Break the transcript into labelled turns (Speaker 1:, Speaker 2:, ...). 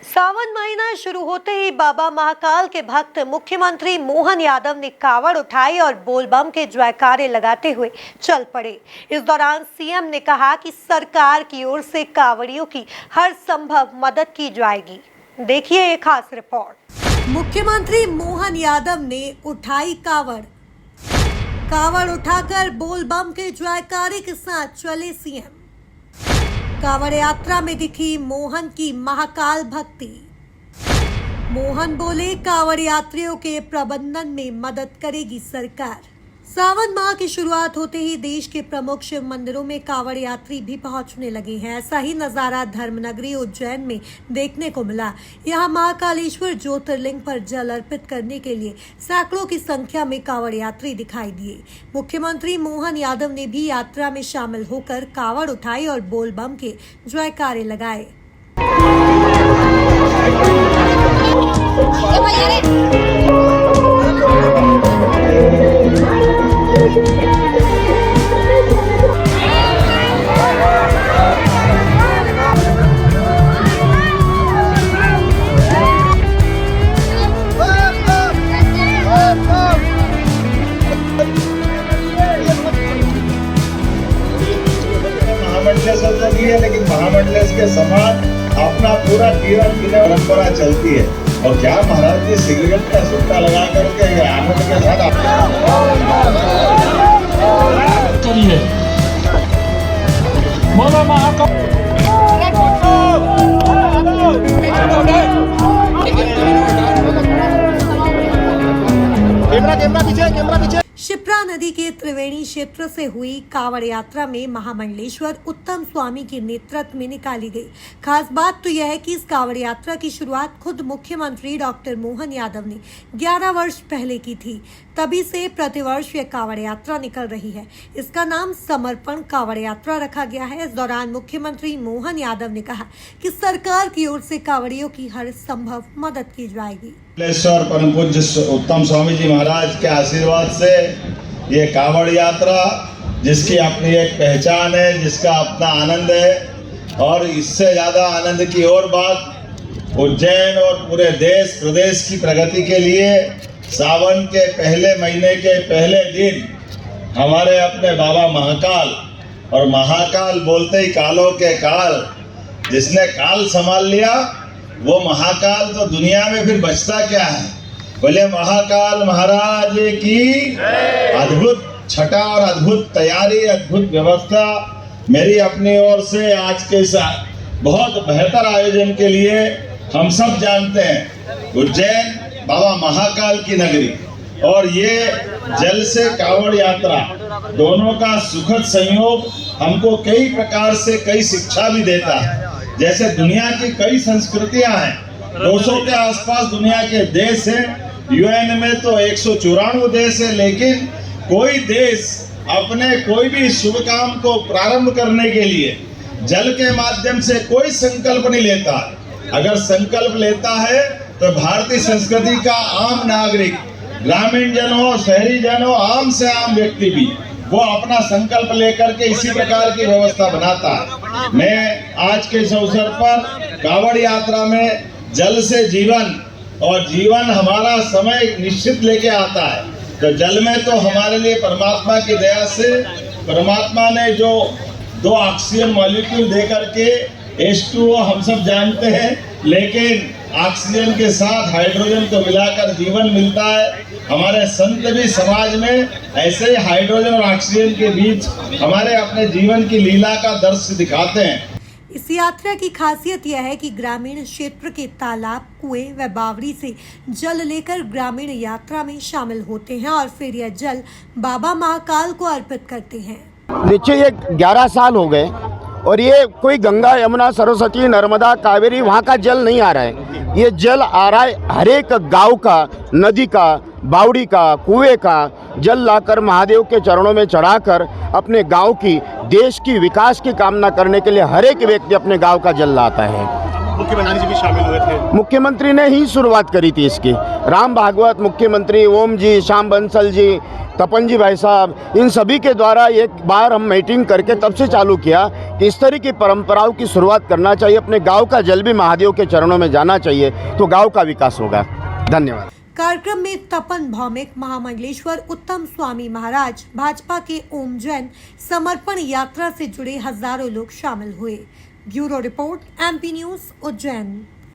Speaker 1: सावन महीना शुरू होते ही बाबा महाकाल के भक्त मुख्यमंत्री मोहन यादव ने कावड़ उठाई और बोलबम के जयकारे लगाते हुए चल पड़े। इस दौरान सीएम ने कहा कि सरकार की ओर से कावड़ियों की हर संभव मदद की जाएगी। देखिए ये खास रिपोर्ट। मुख्यमंत्री मोहन यादव ने उठाई कावड़ उठाकर बोलबम के जयकारे के साथ चले सीएम। कावड़ यात्रा में दिखी मोहन की महाकाल भक्ति। मोहन बोले, कावड़ यात्रियों के प्रबंधन में मदद करेगी सरकार। सावन माह की शुरुआत होते ही देश के प्रमुख शिव मंदिरों में कावड़ यात्री भी पहुंचने लगे हैं। ऐसा ही नजारा धर्मनगरी उज्जैन में देखने को मिला। यहां महाकालेश्वर ज्योतिर्लिंग पर जल अर्पित करने के लिए सैकड़ों की संख्या में कावड़ यात्री दिखाई दिए। मुख्यमंत्री मोहन यादव ने भी यात्रा में शामिल होकर कावड़ उठाई और बोलबम के जयकारे लगाए।
Speaker 2: लेकिन महामंडलेश के समान अपना पूरा जीवन जीने परंपरा चलती है। और क्या महाराज जी सिगरेट का सुट्टा लगा करके आनंद के साथ
Speaker 3: करिए। बोलो महाकाल। कैमरा पीछे।
Speaker 1: शिप्रा नदी के त्रिवेणी क्षेत्र से हुई कावड़ यात्रा में महामंडलेश्वर उत्तम स्वामी के नेतृत्व में निकाली गई। खास बात तो यह है कि इस कावड़ यात्रा की शुरुआत खुद मुख्यमंत्री डॉक्टर मोहन यादव ने 11 वर्ष पहले की थी। तभी से प्रतिवर्ष यह कावड़ यात्रा निकल रही है। इसका नाम समर्पण कावड़ यात्रा रखा गया है। इस दौरान मुख्यमंत्री मोहन यादव ने कहा कि सरकार की ओर से कावड़ियों की हर संभव मदद की जाएगी।
Speaker 2: परम पूज्य उत्तम स्वामी जी महाराज के आशीर्वाद से ये कावड़ यात्रा, जिसकी अपनी एक पहचान है, जिसका अपना आनंद है, और इससे ज्यादा आनंद की और बात उज्जैन और पूरे देश प्रदेश की प्रगति के लिए सावन के पहले महीने के पहले दिन हमारे अपने बाबा महाकाल, और महाकाल बोलते ही कालों के काल, जिसने काल संभाल लिया वो महाकाल तो दुनिया में फिर बचता क्या है। बोले महाकाल महाराज की अद्भुत छटा और अद्भुत तैयारी, अद्भुत व्यवस्था मेरी अपनी ओर से आज के साथ बहुत बेहतर आयोजन के लिए। हम सब जानते हैं उज्जैन बाबा महाकाल की नगरी, और ये जल से कावड़ यात्रा दोनों का सुखद संयोग हमको कई प्रकार से कई शिक्षा भी देता है। जैसे दुनिया की कई संस्कृतियां हैं, 200 के आसपास दुनिया के देश हैं, यूएन में तो 194 देश है, लेकिन कोई देश अपने कोई भी शुभ काम को प्रारंभ करने के लिए जल के माध्यम से कोई संकल्प नहीं लेता। अगर संकल्प लेता है तो भारतीय संस्कृति का आम नागरिक, ग्रामीण जन हो, शहरी जन हो, आम से आम व्यक्ति भी वो अपना संकल्प लेकर के इसी प्रकार की व्यवस्था बनाता है। मैं आज के इस अवसर पर कावड़ यात्रा में जल से जीवन, और जीवन हमारा समय निश्चित लेके आता है। तो जल में तो हमारे लिए परमात्मा की दया से परमात्मा ने जो 2 ऑक्सीजन मॉलिक्यूल दे करके H2O हम सब जानते हैं, लेकिन ऑक्सीजन के साथ हाइड्रोजन को मिलाकर जीवन मिलता है। हमारे संत भी समाज में ऐसे ही हाइड्रोजन और ऑक्सीजन के बीच हमारे अपने जीवन की लीला का दृश्य दिखाते हैं।
Speaker 1: इस यात्रा की खासियत यह है कि ग्रामीण क्षेत्र के तालाब, कुएं व बावड़ी से जल लेकर ग्रामीण यात्रा में शामिल होते हैं और फिर यह जल बाबा महाकाल को अर्पित करते हैं।
Speaker 4: देखिए, ये 11 साल हो गए और ये कोई गंगा, यमुना, सरस्वती, नर्मदा, कावेरी वहाँ का जल नहीं आ रहा है। ये जल आ रहा है हर एक गाँव का, नदी का, बावड़ी का, कुएं का जल लाकर महादेव के चरणों में चढ़ाकर अपने गांव की, देश की विकास की कामना करने के लिए हर एक व्यक्ति अपने गांव का जल लाता है।
Speaker 3: मुख्यमंत्री जी भी शामिल हुए थे।
Speaker 4: मुख्यमंत्री ने ही शुरुआत करी थी इसकी। राम भागवत मुख्यमंत्री, ओम जी, श्याम बंसल जी, तपन जी भाई साहब, इन सभी के द्वारा एक बार हम मीटिंग करके तब से चालू किया कि इस तरह की परंपराओं की शुरुआत करना चाहिए। अपने गांव का जल भी महादेव के चरणों में जाना चाहिए, तो गांव का विकास होगा। धन्यवाद।
Speaker 1: कार्यक्रम में तपन भौमिक, महामंडलेश्वर उत्तम स्वामी महाराज, भाजपा के ओम जैन, समर्पण यात्रा से जुड़े हजारों लोग शामिल हुए। Bureau report, MP news, Ujjain.